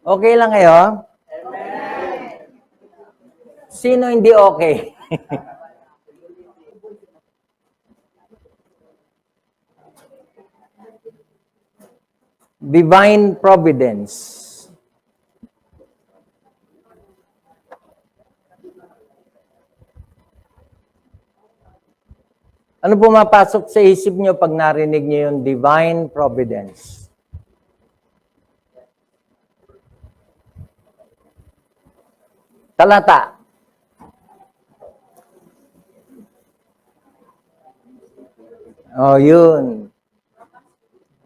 Okay lang kayo? Sino hindi okay? Divine providence. Ano pumapasok sa isip nyo pag narinig nyo yung divine providence? Talata. Oh, yun.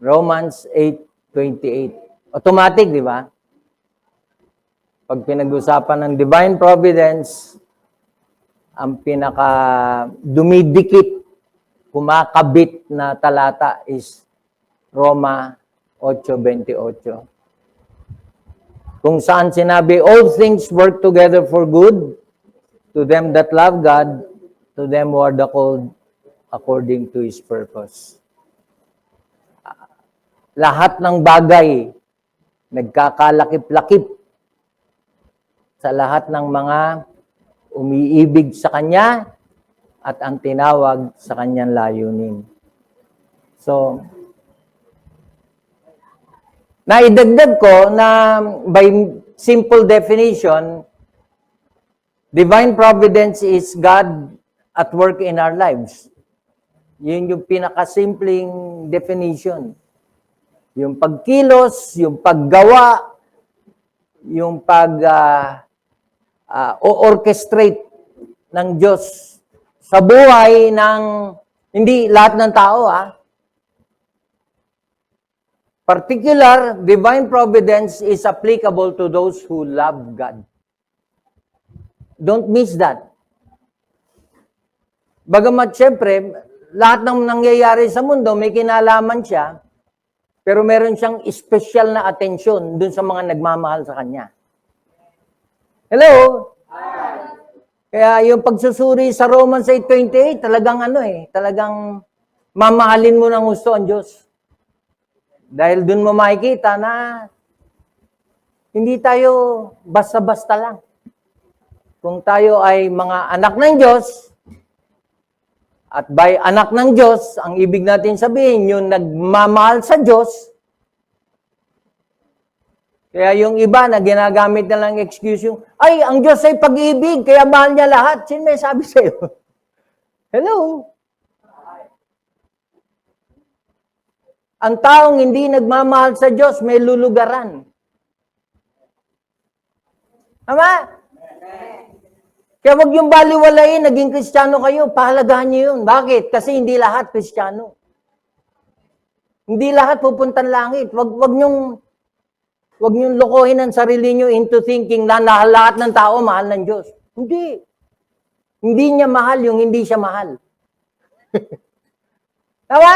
Romans 8:28. Automatic, di ba? Pag pinag-usapan ng divine providence, ang pinaka dumidikit, kumakabit na talata is Roma 8:28. Kung saan sinabi, all things work together for good to them that love God, to them who are the called according to His purpose. Lahat ng bagay nagkakalakip-lakip sa lahat ng mga umiibig sa Kanya at ang tinawag sa Kanyang layunin. So, naidagdag ko na by simple definition, divine providence is God at work in our lives. Yun yung pinakasimpleng definition. Yung pagkilos, yung paggawa, yung o-orchestrate ng Diyos sa buhay ng hindi lahat ng tao, Particular, divine providence is applicable to those who love God. Don't miss that. Bagamat syempre, lahat ng nangyayari sa mundo, may kinalaman siya, pero meron siyang special na atensyon dun sa mga nagmamahal sa Kanya. Hello? Kaya yung pagsusuri sa Romans 8:28, talagang mamahalin mo ng gusto ang Diyos. Dahil dun mo makikita na hindi tayo basta-basta lang. Kung tayo ay mga anak ng Diyos, at by anak ng Diyos, ang ibig natin sabihin, yung nagmamahal sa Diyos. Kaya yung iba na ginagamit na lang excuse yung, ay, ang Diyos ay pag-ibig, kaya mahal niya lahat. Sino may sabi sa'yo? Hello? Ang taong hindi nagmamahal sa Diyos, may lulugaran. Tama? Kaya wag yung baliwalain, naging Kristiyano kayo, pahalagahan niyo yun. Bakit? Kasi hindi lahat Kristiyano. Hindi lahat pupuntan langit. Wag niyong lokohin ang sarili niyo into thinking na lahat ng tao mahal ng Diyos. Hindi. Hindi niya mahal yung hindi siya mahal. Tama?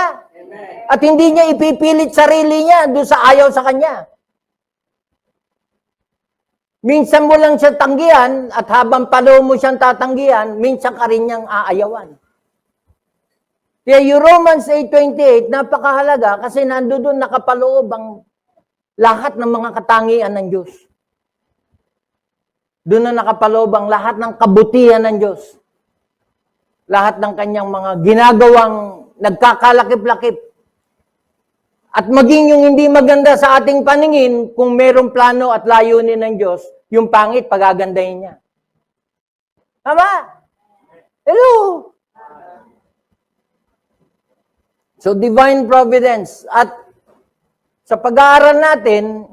At hindi niya ipipilit sarili niya doon sa ayaw sa Kanya. Minsan mo lang siya tanggihan at habang palo mo siyang tatanggihan, minsan ka rin niyang aayawan. Kaya yung Romans 8:28, napakahalaga kasi nandoon nakapaloob ang lahat ng mga katangian ng Diyos. Doon na nakapaloob ang lahat ng kabutihan ng Diyos. Lahat ng kanyang mga ginagawang nagkakalakip-lakip. At maging yung hindi maganda sa ating paningin, kung merong plano at layunin ng Diyos, yung pangit, pagagandahin niya. Tama? Hello? So, divine providence. At sa pag-aaral natin,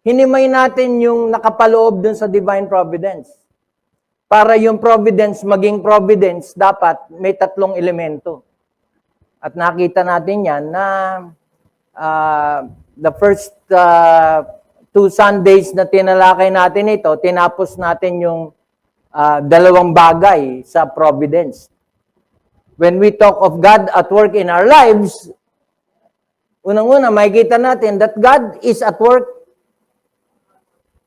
hinimay natin yung nakapaloob dun sa divine providence. Para yung providence maging providence, dapat may tatlong elemento. At nakita natin yan na the first 2 Sundays na tinalakay natin ito, tinapos natin yung dalawang bagay sa providence. When we talk of God at work in our lives, unang-una, makikita natin that God is at work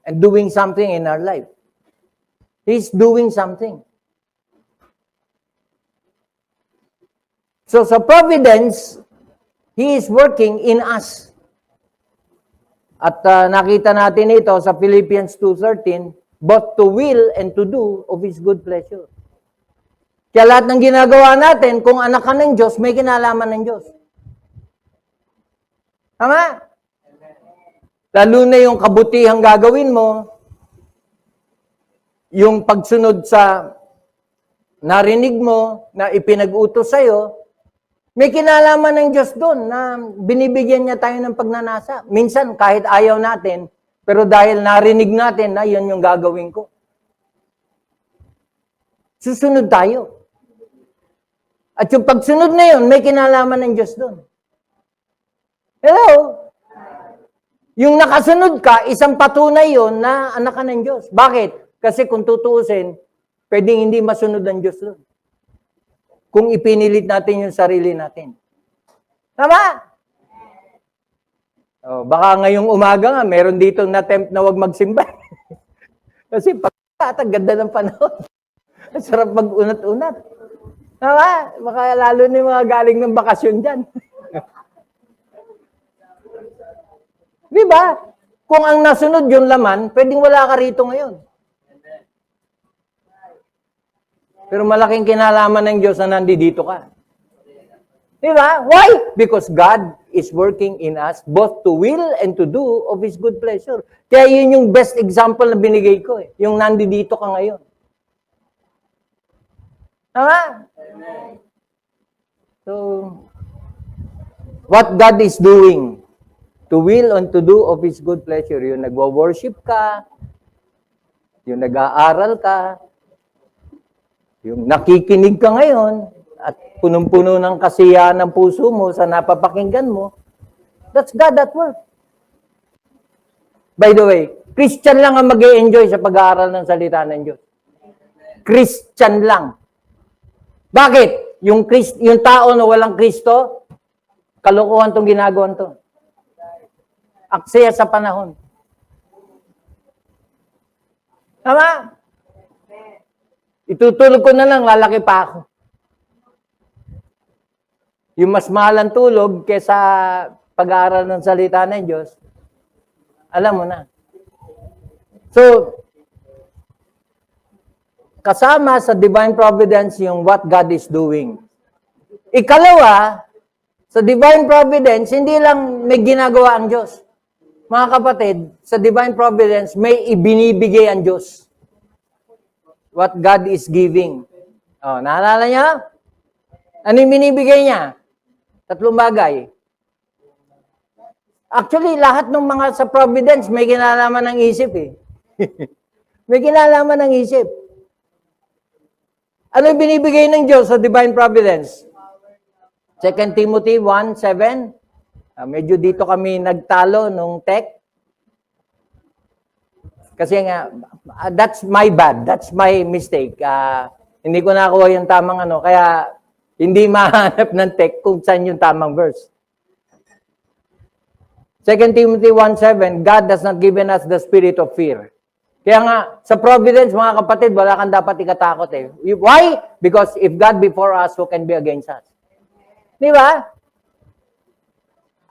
and doing something in our life. He's doing something. So sa providence, He is working in us. At nakita natin ito sa Philippians 2:13, both to will and to do of His good pleasure. Kaya lahat ng ginagawa natin, kung anak ka ng Diyos, may kinalaman ng Diyos. Tama? Lalo na yung kabutihang gagawin mo, yung pagsunod sa narinig mo, na ipinag-utos sa'yo, may kinalaman ng Diyos doon na binibigyan niya tayo ng pagnanasa. Minsan, kahit ayaw natin, pero dahil narinig natin na yun yung gagawin ko, susunod tayo. At yung pagsunod na yun, may kinalaman ng Diyos doon. Hello? Yung nakasunod ka, isang patunay yun na anak ka ng Diyos. Bakit? Kasi kung tutuusin, pwedeng hindi masunod ng Diyos doon. Kung ipinilit natin yung sarili natin. Tama? Oh, baka ngayong umaga nga, meron dito na-tempt na wag magsimba. Kasi ang ganda ng panahon. Ang sarap mag-unat-unat. Tama? Baka lalo na yung mga galing ng bakasyon dyan. Di ba? Kung ang nasunod yung laman, pwedeng wala ka rito ngayon. Pero malaking kinalaman ng Diyos na nandito ka. Di ba? Why? Because God is working in us both to will and to do of His good pleasure. Kaya yun yung best example na binigay ko. Yung nandito ka ngayon. Tama? So, what God is doing, to will and to do of His good pleasure. Yung nagwa-worship ka, yung nag-aaral ka, yung nakikinig ka ngayon, at punong-puno ng kasiyahan ng puso mo sa napapakinggan mo, that's God at work. By the way, Christian lang ang mag-e-enjoy sa pag-aaral ng salita ng Diyos. Christian lang. Bakit? Yung tao na walang Kristo, kalokohan tong ginagawa to. Aksaya sa panahon. Tama? Itutulog ko na lang, lalaki pa ako. Yung mas mahal ang tulog kaysa pag-aaral ng salita ng Diyos, alam mo na. So, kasama sa divine providence yung what God is doing. Ikalawa, sa divine providence, hindi lang may ginagawa ang Diyos. Mga kapatid, sa divine providence, may ibinibigay ang Diyos. What God is giving. Oh, naalala niya? Ano yung binibigay niya? 3 bagay. Actually, lahat ng mga sa providence, may kinalaman ng isip eh. May kinalaman ng isip. Ano yung binibigay ng Diyos sa divine providence? 2 Timothy 1:7. Medyo dito kami nagtalo nung tech. Kasi nga, that's my bad. That's my mistake. Hindi ko nakuha yung tamang ano. Kaya, hindi mahanap ng tech kung saan yung tamang verse. 2 Timothy 1:7, God has not given us the spirit of fear. Kaya nga, sa providence, mga kapatid, wala kang dapat ikatakot eh. Why? Because if God before us, who can be against us? Di ba?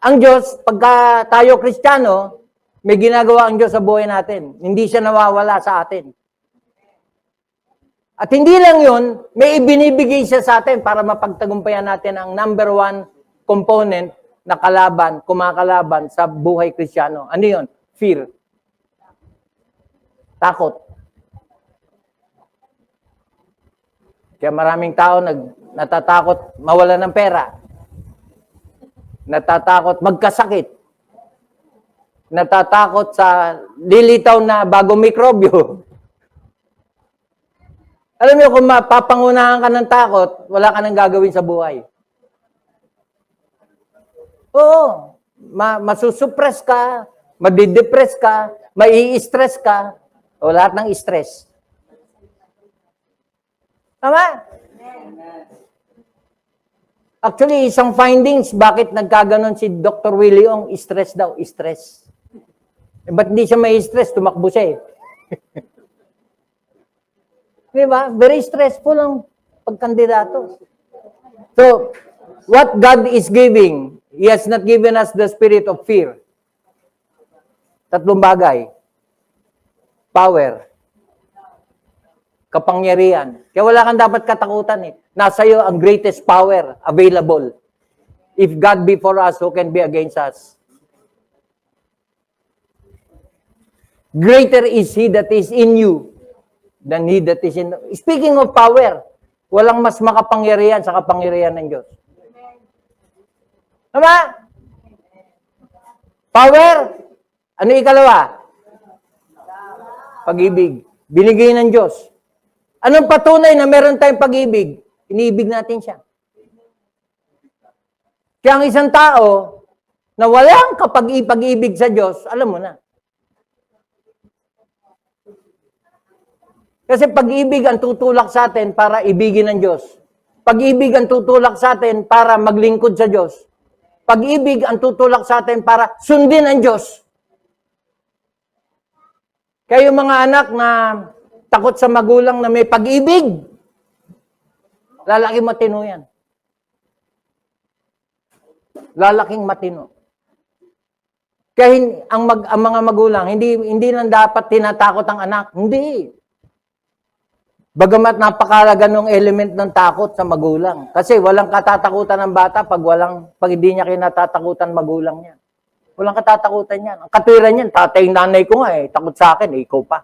Ang Diyos, pagka tayo Kristiyano, may ginagawa ang Diyos sa buhay natin. Hindi siya nawawala sa atin. At hindi lang yun, may ibinibigay siya sa atin para mapagtagumpayan natin ang number 1 component na kalaban, kumakalaban sa buhay Kristiyano. Ano yun? Fear. Takot. Kaya maraming tao natatakot mawala ng pera. Natatakot magkasakit. Natatakot sa lilitaw na bagong mikrobyo. Alam niyo, kung mapapangunahan ka ng takot, wala ka nang gagawin sa buhay. Oo. Masusuppress ka, madidepress ka, mai-stress ka, o lahat ng stress. Tama? Actually, isang findings, bakit nagkaganon si Dr. Willie Ong, stress daw, stress. Ba't hindi siya may stress? Tumakbo siya eh. Di ba? Very stressful ang pagkandidato. So, what God is giving, He has not given us the spirit of fear. Tatlong bagay. Power. Kapangyarihan. Kaya wala kang dapat katakutan eh. Nasa iyo ang greatest power available. If God be for us, who can be against us? Greater is He that is in you than he that is in... Speaking of power, walang mas makapangyarihan sa kapangyarihan ng Diyos. Tama? Power. Ano ikalawa? Pag-ibig. Binigay ng Diyos. Anong patunay na meron tayong pag-ibig? Iniibig natin siya. Kaya ang isang tao na walang kapag-ibig sa Diyos, alam mo na. Kasi pag-ibig ang tutulak sa atin para ibigin ng Diyos. Pag-ibig ang tutulak sa atin para maglingkod sa Diyos. Pag-ibig ang tutulak sa atin para sundin ang Diyos. Kaya yung mga anak na takot sa magulang na may pag-ibig, lalaking matino yan. Lalaking matino. Kaya ang mga magulang, hindi lang dapat tinatakot ang anak. Hindi. Bagamat napakalaga ng element ng takot sa magulang. Kasi walang katatakutan ng bata pag hindi niya kinatatakutan magulang niya. Walang katatakutan yan. Ang katwiran niyan, tatay nanay ko nga takot sa akin, ikaw pa.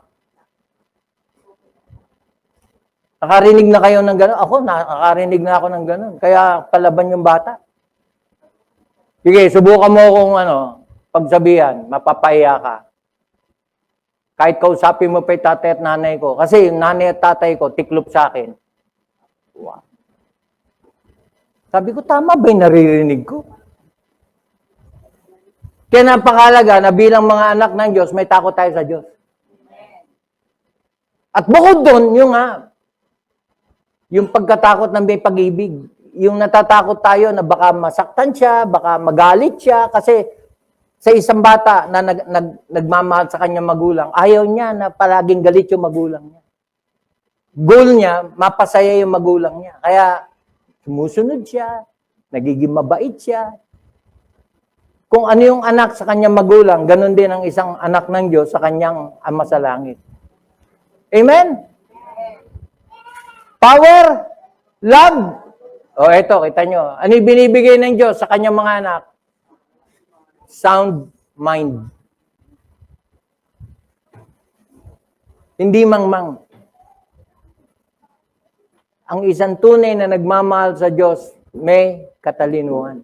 Nakarinig na kayo ng gano'n? Ako, nakarinig na ako ng gano'n. Kaya palaban yung bata. Sige, subukan mo kung pagsabihan, mapapahiya ka. Kahit kausapin mo pa yung tatay at nanay ko. Kasi yung nanay at tatay ko, tiklop sa akin. Wow. Sabi ko, tama ba yung naririnig ko? Kaya napakalaga na bilang mga anak ng Diyos, may takot tayo sa Diyos. At bukod doon, yung pagkatakot ng may pag-ibig. Yung natatakot tayo na baka masaktan siya, baka magalit siya, kasi sa isang bata na nagmamahal sa kanyang magulang, ayaw niya na palaging galit yung magulang niya. Goal niya, mapasaya yung magulang niya. Kaya sumusunod siya, nagiging mabait siya. Kung ano yung anak sa kanyang magulang, ganun din ang isang anak ng Diyos sa kanyang Ama sa langit. Amen? Power, love. O eto, kita nyo. Ano yung binibigay ng Diyos sa kanyang mga anak? Sound mind. Hindi mangmang. Ang isang tunay na nagmamahal sa Diyos, may katalinuhan.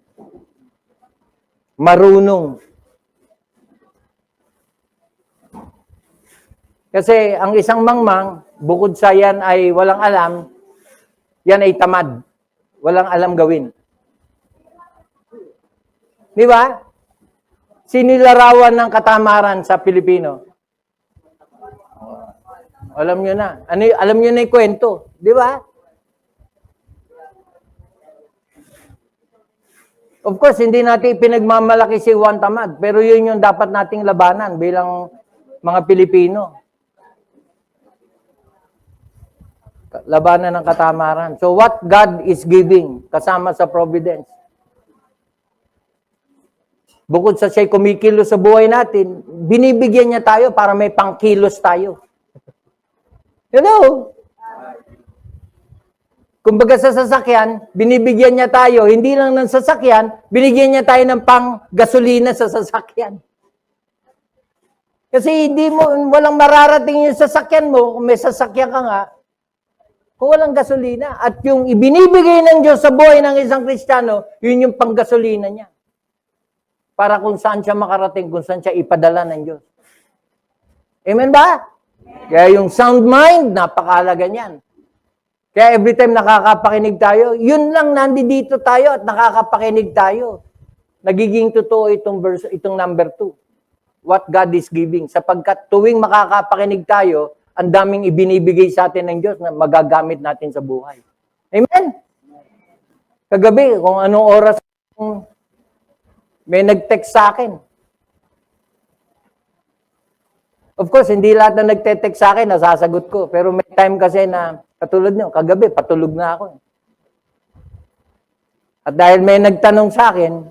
Marunong. Kasi ang isang mangmang, bukod sa yan ay walang alam, yan ay tamad. Walang alam gawin. Di ba? Sinilarawan ng katamaran sa Pilipino. Alam nyo na. Alam nyo na yung kwento. Di ba? Of course, hindi natin pinagmamalaki si Juan Tamad. Pero yun yung dapat nating labanan bilang mga Pilipino. Labanan ng katamaran. So what God is giving kasama sa providence. Bukod sa siya'y kumikilos sa buhay natin, binibigyan niya tayo para may pangkilos tayo. Hello? Kumbaga sa sasakyan, binibigyan niya tayo, hindi lang ng sasakyan, binigyan niya tayo ng pang-gasolina sa sasakyan. Kasi walang mararating yung sasakyan mo, kung may sasakyan ka nga, kung walang gasolina. At yung ibinibigay ng Diyos sa buhay ng isang Kristiyano, yun yung pang-gasolina niya. Para kung saan siya makarating, kung saan siya ipadala ng Diyos. Amen ba? Kaya yung sound mind, napakahalaga niyan. Kaya every time nakakapakinig tayo, yun lang nandito tayo at nakakapakinig tayo. Nagiging totoo itong number 2. What God is giving. Sapagkat tuwing makakapakinig tayo, ang daming ibinibigay sa atin ng Diyos na magagamit natin sa buhay. Amen? Kagabi, kung anong oras may nag-text sa akin. Of course, hindi lahat na nagte-text sa akin, nasasagot ko. Pero may time kasi na, katulad nyo, kagabi, patulog na ako. At dahil may nagtanong sa akin,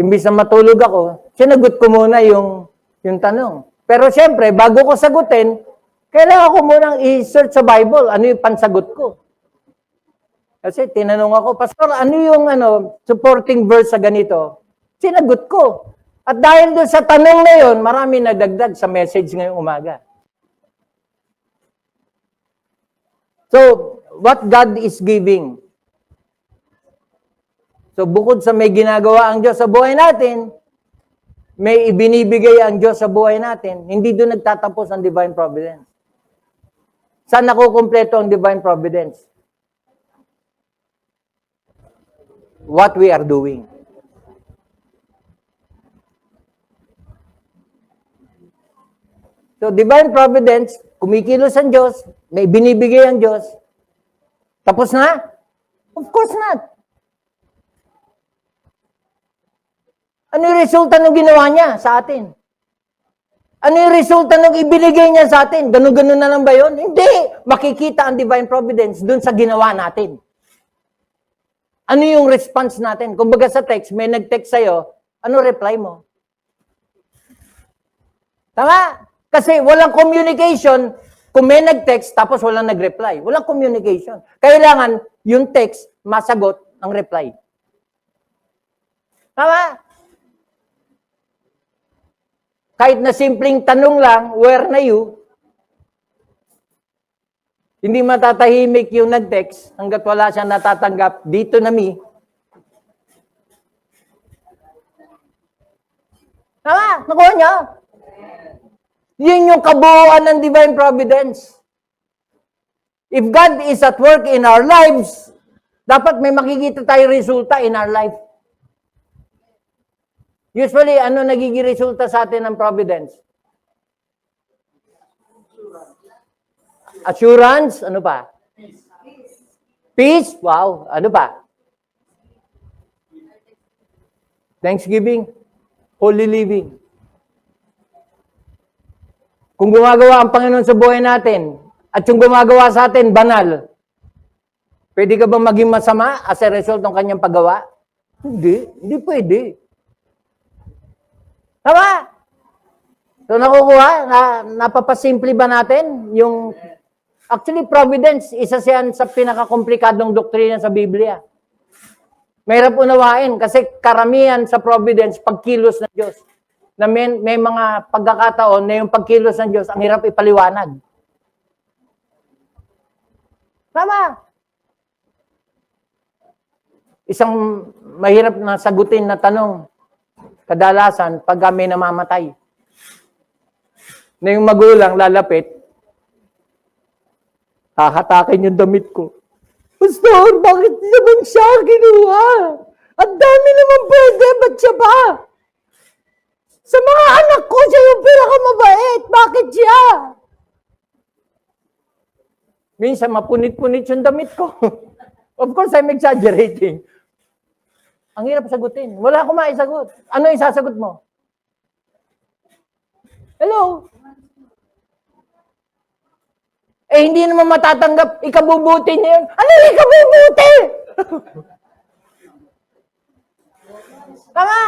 imbis na matulog ako, sinagot ko muna yung yung tanong. Pero siyempre, bago ko sagutin, kailangan ko munang i-search sa Bible, ano yung pansagot ko. Kasi tinanong ako, Pastor, ano yung supporting verse sa ganito? Sinagot ko. At dahil doon sa tanong na yun, marami nagdagdag sa message ngayong umaga. So, what God is giving. So, bukod sa may ginagawa ang Diyos sa buhay natin, may ibinibigay ang Diyos sa buhay natin, hindi doon nagtatapos ang divine providence. Saan nakukumpleto ang divine providence? What we are doing. So, divine providence, kumikilos ang Diyos, may binibigay ang Diyos. Tapos na? Of course not. Ano yung resulta ng ginawa niya sa atin? Ano yung resulta ng ibinigay niya sa atin? Ganun-ganun na lang ba yun? Hindi! Makikita ang divine providence dun sa ginawa natin. Ano yung response natin? Kung baga sa text, may nag-text sa'yo, ano reply mo? Tama? Kasi walang communication kung may nag-text tapos walang nag-reply. Walang communication. Kailangan yung text masagot ang reply. Tama? Kahit na simpleng tanong lang, where na you? Hindi matatahimik yung nag-text hanggat wala siyang natatanggap, dito na me. Tama? Nakuha niya? Yun yung kabuuan ng divine providence. If God is at work in our lives, dapat may makikita tayo resulta in our life. Usually, ano nagiging resulta sa atin ng providence? Assurance. Ano pa? Peace. Wow. Ano pa? Thanksgiving. Holy living. Kung gumagawa ang Panginoon sa buhay natin, at yung gumagawa sa atin, banal, pwede ka bang maging masama as a result ng kanyang paggawa? Hindi. Hindi pwede. Tama? So nakukuha, napapasimple ba natin yung actually providence, isa siyan sa pinakakomplikadong doktrina sa Biblia. Mahirap unawain kasi karamihan sa providence pagkilos ng Diyos. Na may mga pagkakataon na yung pagkilos ng Diyos ang hirap ipaliwanag. Tama? Isang mahirap na sagutin na tanong, kadalasan, pag kami namamatay. Na yung magulang lalapit, hahatakin yung damit ko. Pastor, bakit naman siya kinuha? Ang dami naman pwede, ba't siya ba? Sa mga anak ko, siya yung pinakamabait. Bakit siya? Minsan, mapunit-punit yung damit ko. Of course, I'm exaggerating. Ang hirap sagutin. Wala akong maisagot. Ano yung sasagot mo? Hello? Eh, hindi naman matatanggap. Ikabubuti niya yun. Ano yung ikabubuti? Tama.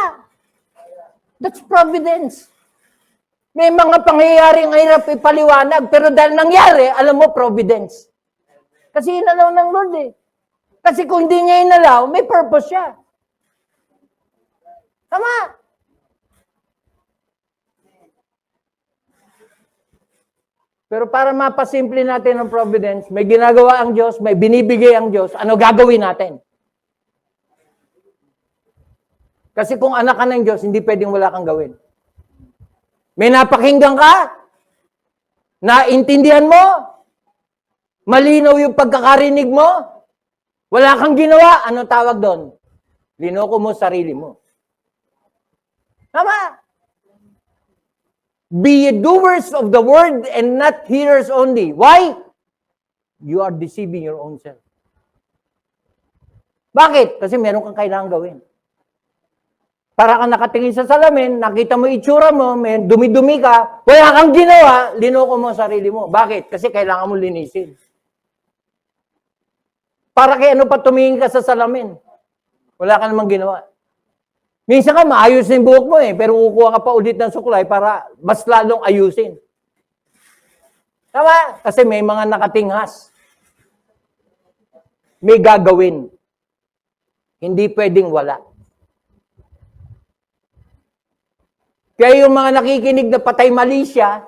That's providence. May mga pangyayaring hirap ipaliwanag, pero dahil nangyari, alam mo, providence. Kasi inalaw ng Lord eh. Kasi kung hindi niya inalaw, may purpose siya. Tama. Pero para mapasimple natin ang providence, may ginagawa ang Diyos, may binibigay ang Diyos, ano gagawin natin? Kasi kung anak ka ng Diyos, hindi pwedeng wala kang gawin. May napakinggan ka? Naintindihan mo? Malinaw yung pagkakarinig mo? Wala kang ginawa? Ano tawag doon? Linoko mo sarili mo. Tama? Be doers of the word and not hearers only. Why? You are deceiving your own self. Bakit? Kasi meron kang kailangan gawin. Para kang nakatingin sa salamin, nakita mo itsura mo, may dumi-dumi ka, wala kang ginawa, linoko mo sarili mo. Bakit? Kasi kailangan mo linisin. Para kay ano pa tumingin ka sa salamin? Wala ka namang ginawa. Minsan ka, maayos na yung buhok mo pero kukuha ka pa ulit ng suklay para mas lalong ayusin. Tama? Kasi may mga nakatinghas. May gagawin. Hindi pwedeng wala. Kaya yung mga nakikinig na patay mali siya,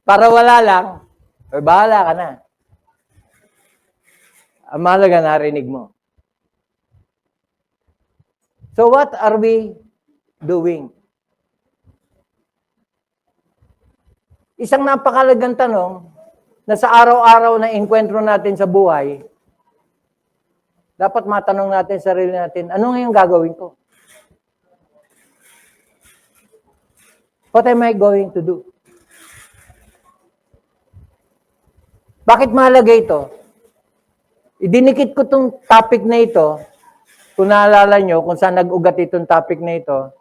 para wala lang, bahala ka na. Ang mahalaga narinig mo. So what are we doing? Isang napakalagang tanong na sa araw-araw na enkwentro natin sa buhay, dapat matanong natin sa sarili natin, ano ngayon gagawin ko? What am I going to do? Bakit mahalaga ito? Idinikit ko itong topic na ito, kung naalala nyo kung saan nag-ugat itong topic na ito,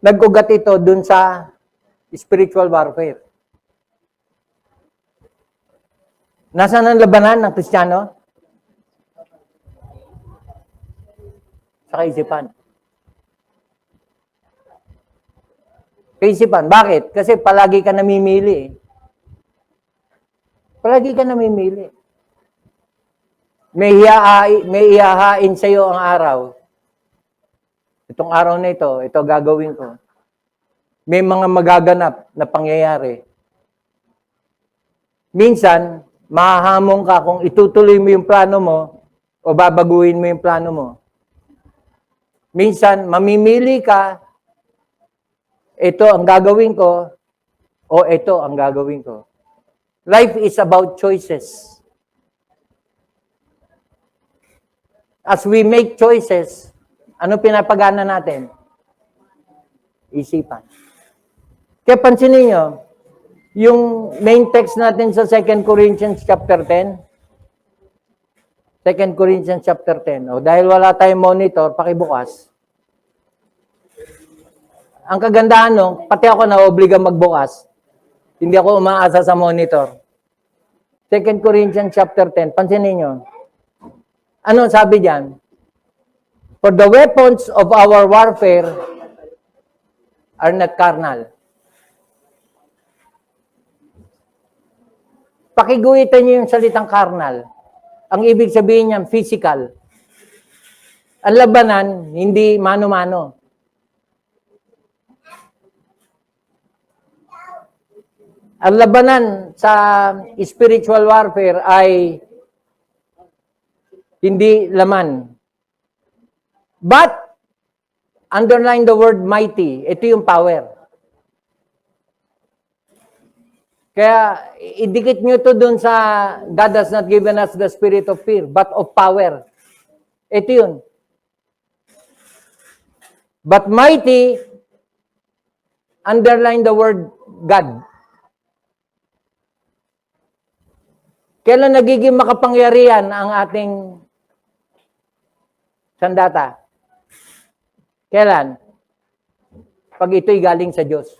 nag-ugat ito dun sa spiritual warfare. Nasaan ang labanan ng Kristiyano? Sa kaisipan. Kaisipan. Bakit? Kasi palagi ka namimili. Palagi ka namimili. May ihahain sa iyo ang araw. Itong araw na ito gagawin ko. May mga magaganap na pangyayari. Minsan, mahahamon ka kung itutuloy mo yung plano mo o babaguhin mo yung plano mo. Minsan, mamimili ka, ito ang gagawin ko o ito ang gagawin ko. Life is about choices. As we make choices, ano pinapagana natin? Isipan. Kaya pansinin nyo, yung main text natin sa 2 Corinthians chapter 10, 2 Corinthians chapter 10. O, dahil wala tayong monitor, pakibukas. Ang kagandahan pati ako na-obliga magbukas. Hindi ako umaasa sa monitor. 2 Corinthians chapter 10, pansinin nyo. Ano sabi diyan? For the weapons of our warfare are not carnal. Pakiguhitan niyo yung salitang carnal. Ang ibig sabihin niyan, physical. Ang labanan, hindi mano-mano. Ang labanan sa spiritual warfare ay hindi laman. But, underline the word mighty. Ito yung power. Kaya, idikit nyo to dun sa God has not given us the spirit of fear, but of power. Ito yun. But mighty, underline the word God. Kailan nagiging makapangyarihan ang ating sandata? Kailan? Pag ito'y galing sa Diyos.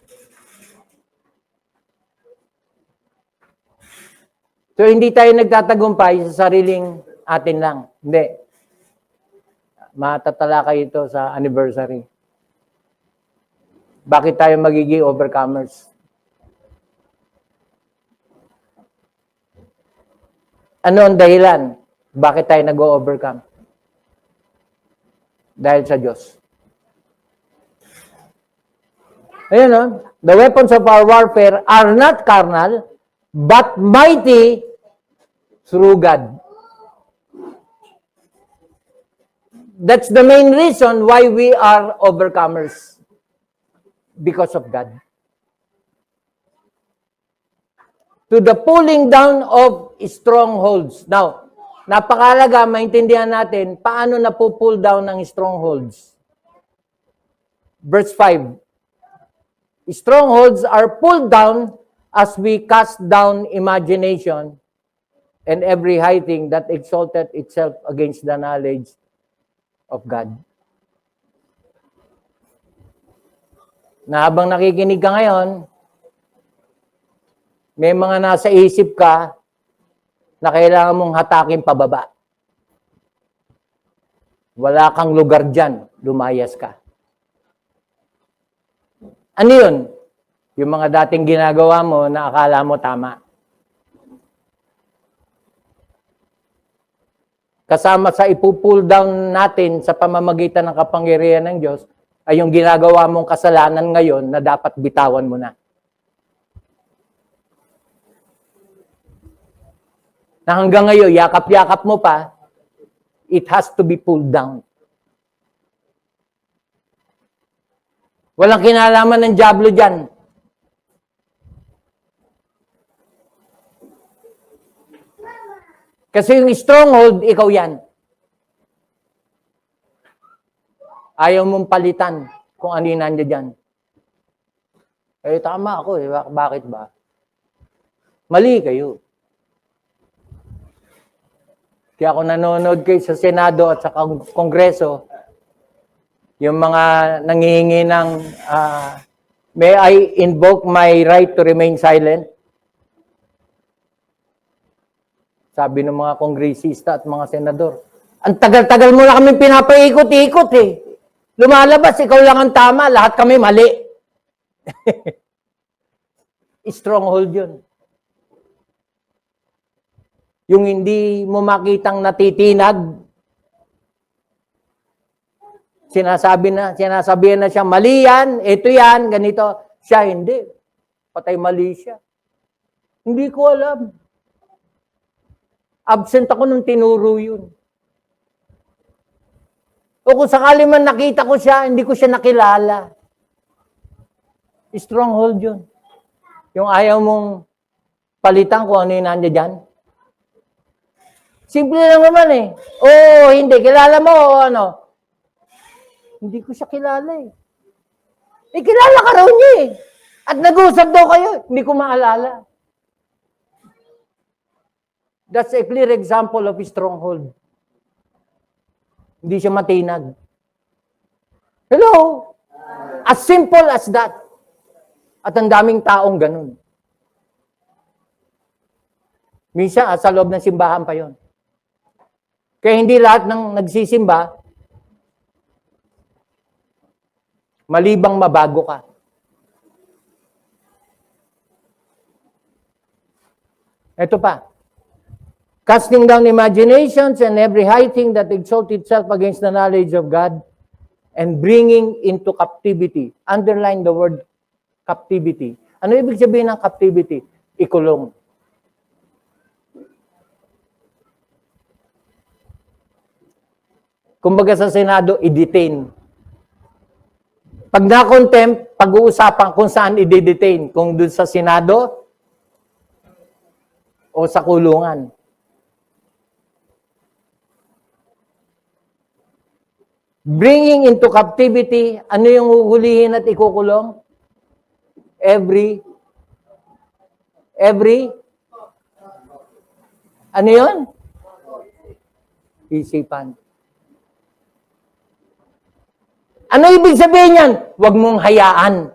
So, hindi tayo nagtatagumpay sa sariling atin lang. Hindi. Matatalakay ito sa anniversary. Bakit tayo magiging overcomers? Ano ang dahilan? Bakit tayo nag-overcome? Dahil sa Diyos. Ayun, the weapons of our warfare are not carnal, but mighty through God. That's the main reason why we are overcomers. Because of God. To the pulling down of strongholds. Now, napakalaga maintindihan natin paano napupull down ng strongholds. Verse 5. Strongholds are pulled down as we cast down imagination and every high thing that exalted itself against the knowledge of God. Na habang nakikinig ka ngayon, may mga nasa isip ka na kailangan mong hatakin pababa. Wala kang lugar dyan. Lumayas ka. Ano yun? Yung mga dating ginagawa mo na akala mo tama. Kasama sa ipupull down natin sa pamamagitan ng kapangyarihan ng Diyos ay yung ginagawa mong kasalanan ngayon na dapat bitawan mo na. Na hanggang ngayon, yakap-yakap mo pa, it has to be pulled down. Walang kinalaman ng dyablo dyan. Kasi yung stronghold, ikaw yan. Ayaw mong palitan kung ano yung nandiyan dyan. Eh, tama ako eh. Bakit ba? Mali kayo. Kaya ako nanonood kayo sa Senado at sa Kongreso, yung mga nangihingi ng, may I invoke my right to remain silent? Sabi ng mga kongresista at mga senador, ang tagal-tagal mo na kami pinapaikot-ikot eh. Lumalabas, ikaw lang ang tama, lahat kami mali. Stronghold yun. Yung hindi mo makitang natitinag, sinasabihan na siya, mali yan, ito yan, ganito. Siya hindi. Patay mali siya. Hindi ko alam. Absent ako nung tinuro yun. O kung sakali man nakita ko siya, hindi ko siya nakilala. Stronghold yun. Yung ayaw mong palitan kung ano yung nandiyan dyan. Simple lang naman eh. Oo, hindi. Kilala mo o ano? Hindi ko siya kilala eh. Eh, kilala ka raw niya eh. At nag-usap daw kayo. Hindi ko maalala. That's a clear example of a stronghold. Hindi siya matinag. Hello? As simple as that. At ang daming taong ganun. Minsan, sa loob ng simbahan pa yon. Kaya hindi lahat ng nagsisimba, malibang mabago ka. Ito pa. Casting down imaginations and every high thing that exalts itself against the knowledge of God and bringing into captivity. Underline the word captivity. Ano ibig sabihin ng captivity? Ikulong. Kumbaga sa Senado, i-detain. Pag na-contempt, pag-uusapan kung saan i-detain. Kung doon sa Senado o sa kulungan. Bringing into captivity, ano yung huhulihin at ikukulong? Every, ano yun? Isipan. Ano ibig sabihin yan? Huwag mong hayaan.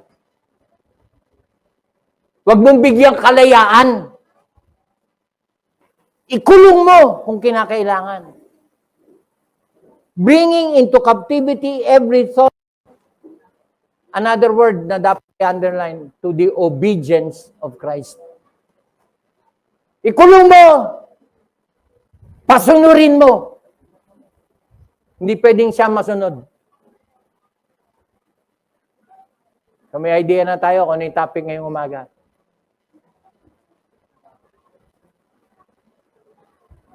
Huwag mong bigyang kalayaan. Ikulong mo kung kinakailangan. Bringing into captivity every thought. Another word na dapat i-underline, to the obedience of Christ. Ikulong mo. Pasunurin mo. Hindi pwedeng siya masunod. So may idea na tayo kung ano yung topic ngayong umaga.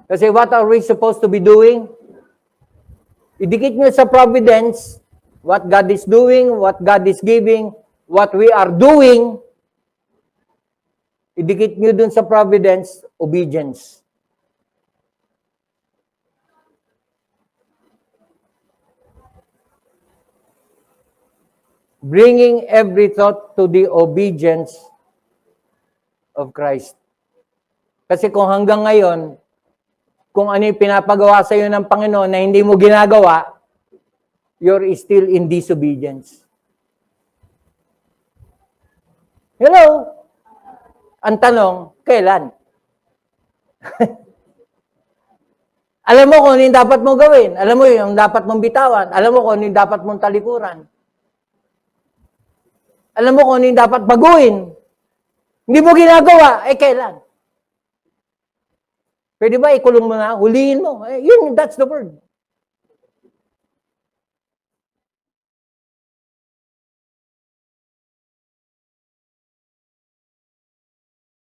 Kasi what are we supposed to be doing? Idikit nyo sa providence, what God is doing, what God is giving, what we are doing. Idikit nyo dun sa providence, obedience. Bringing every thought to the obedience of Christ. Kasi kung hanggang ngayon, kung ano yung pinapagawa sa iyo ng Panginoon na hindi mo ginagawa, you're still in disobedience. Hello? Ang tanong, kailan? Alam mo kung ano yung dapat mong gawin. Alam mo yung dapat mong bitawan. Alam mo kung ano yung dapat mong talikuran. Alam mo kung ano yung dapat baguhin. Hindi mo ginagawa, kailan? Pwede ba ikulong mo na? Huliin mo. Yun, that's the word.